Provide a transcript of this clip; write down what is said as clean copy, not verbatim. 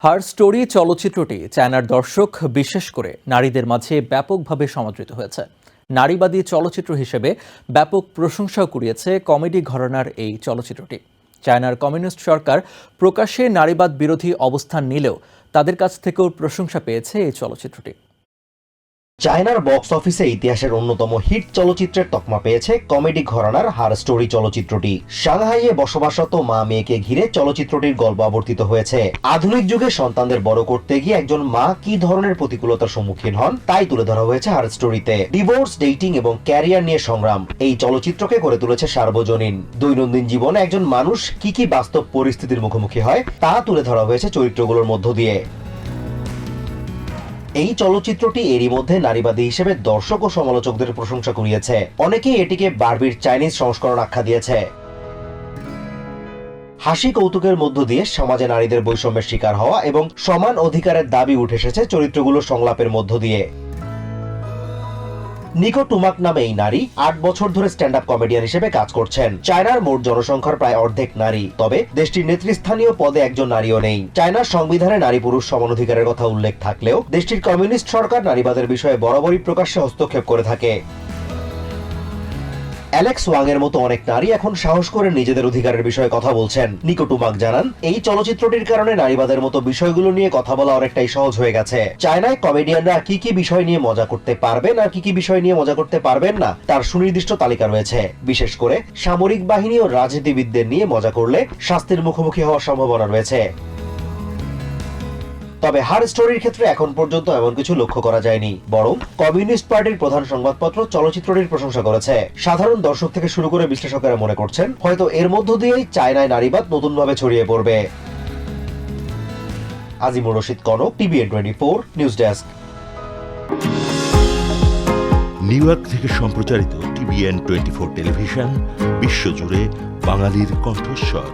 Her story চলচ্চিত্রটি চায়নার দর্শক বিশেষ করে নারীদের মাঝে ব্যাপকভাবে সমাদৃত হয়েছে। নারীবাদী চলচ্চিত্র হিসেবে ব্যাপক প্রশংসাও কুড়িয়েছে কমেডি ঘরানার এই চলচ্চিত্রটি। চায়নার কমিউনিস্ট সরকার প্রকাশ্যে নারীবাদ বিরোধী অবস্থান নিলেও তাদের কাছ থেকেও প্রশংসা পেয়েছে এই চলচ্চিত্রটি। চায়নার বক্স অফিসে ইতিহাসের অন্যতম হিট চলচ্চিত্রের তকমা পেয়েছে কমেডি ঘরানার হার স্টোরি চলচ্চিত্রটি। সাংহাইয়ে বসবাসরত মা মেয়েকে ঘিরে চলচ্চিত্রটির গল্প আবর্তিত হয়েছে। আধুনিক যুগে সন্তানদের বড় করতে গিয়ে একজন মা কি ধরনের প্রতিকূলতার সম্মুখীন হন তাই তুলে ধরা হয়েছে হার স্টোরিতে। ডিভোর্স, ডেটিং এবং ক্যারিয়ার নিয়ে সংগ্রাম এই চলচ্চিত্রকে করে তুলেছে সার্বজনীন। দৈনন্দিন জীবনে একজন মানুষ কি বাস্তব পরিস্থিতির মুখোমুখি হয় তা তুলে ধরা হয়েছে চরিত্রগুলোর মধ্য দিয়ে। এই চলচ্চিত্রটি এরই মধ্যে নারীবাদী হিসেবে দর্শক ও সমালোচকদের প্রশংসা কুড়িয়েছে। অনেকেই এটিকে বারবির চাইনিজ সংস্করণ আখ্যা দিয়েছে। হাসি কৌতুকের মধ্য দিয়ে সমাজে নারীদের বৈষম্যের শিকার হওয়া এবং সমান অধিকারের দাবি উঠে এসেছে চরিত্রগুলোর সংলাপের মধ্য দিয়ে। নিকো টুমাক নামে এই নারী ৮ বছর ধরে স্ট্যান্ড আপ কমেডিয়ান হিসেবে কাজ করছেন। চায়নার মোট জনসংখ্যার প্রায় অর্ধেক নারী, তবে দেশটির নেতৃস্থানীয় পদে একজন নারীও নেই। চায়নার সংবিধানে নারী পুরুষ সমান অধিকারের কথা উল্লেখ থাকলেও দেশটির কমিউনিস্ট সরকার নারীবাদের বিষয়ে বরাবরই প্রকাশ্যে হস্তক্ষেপ করে থাকে। অ্যালেক্স ওয়াং এর মতো অনেক নারী এখন সাহস করে নিজেদের অধিকারের বিষয়ে কথা বলছেন। নিকো টুমাক জানান, এই চলচ্চিত্রটির কারণে নারীবাদের মতো বিষয়গুলো নিয়ে কথা বলা অনেকটাই সহজ হয়ে গেছে। চায়নায় কমেডিয়ানরা কি বিষয় নিয়ে মজা করতে পারবেন আর কি বিষয় নিয়ে মজা করতে পারবেন না তার সুনির্দিষ্ট তালিকা রয়েছে। বিশেষ করে সামরিক বাহিনী ও রাজনীতিবিদদের নিয়ে মজা করলে শাস্তির মুখোমুখি হওয়ার সম্ভাবনা রয়েছে। তবে হার স্টোরির ক্ষেত্রে এখন পর্যন্ত এমন কিছু লক্ষ্য করা যায়নি, বরং কমিউনিস্ট পার্টির প্রধান সংবাদপত্র চলচ্চিত্রটির প্রশংসা করেছে। সাধারণ দর্শক থেকে শুরু করে বিশ্লেষকেরা মনে করছেন হয়তো এর মধ্য দিয়েই চায়নায় নারীবাদ নতুনভাবে ছড়িয়ে পড়বে। Azimur Rashid Kanak, TVN24 news desk. New York থেকে সম্প্রচারিত TVN24 টেলিভিশন বিশ্বজুড়ে বাঙালির কণ্ঠস্বর।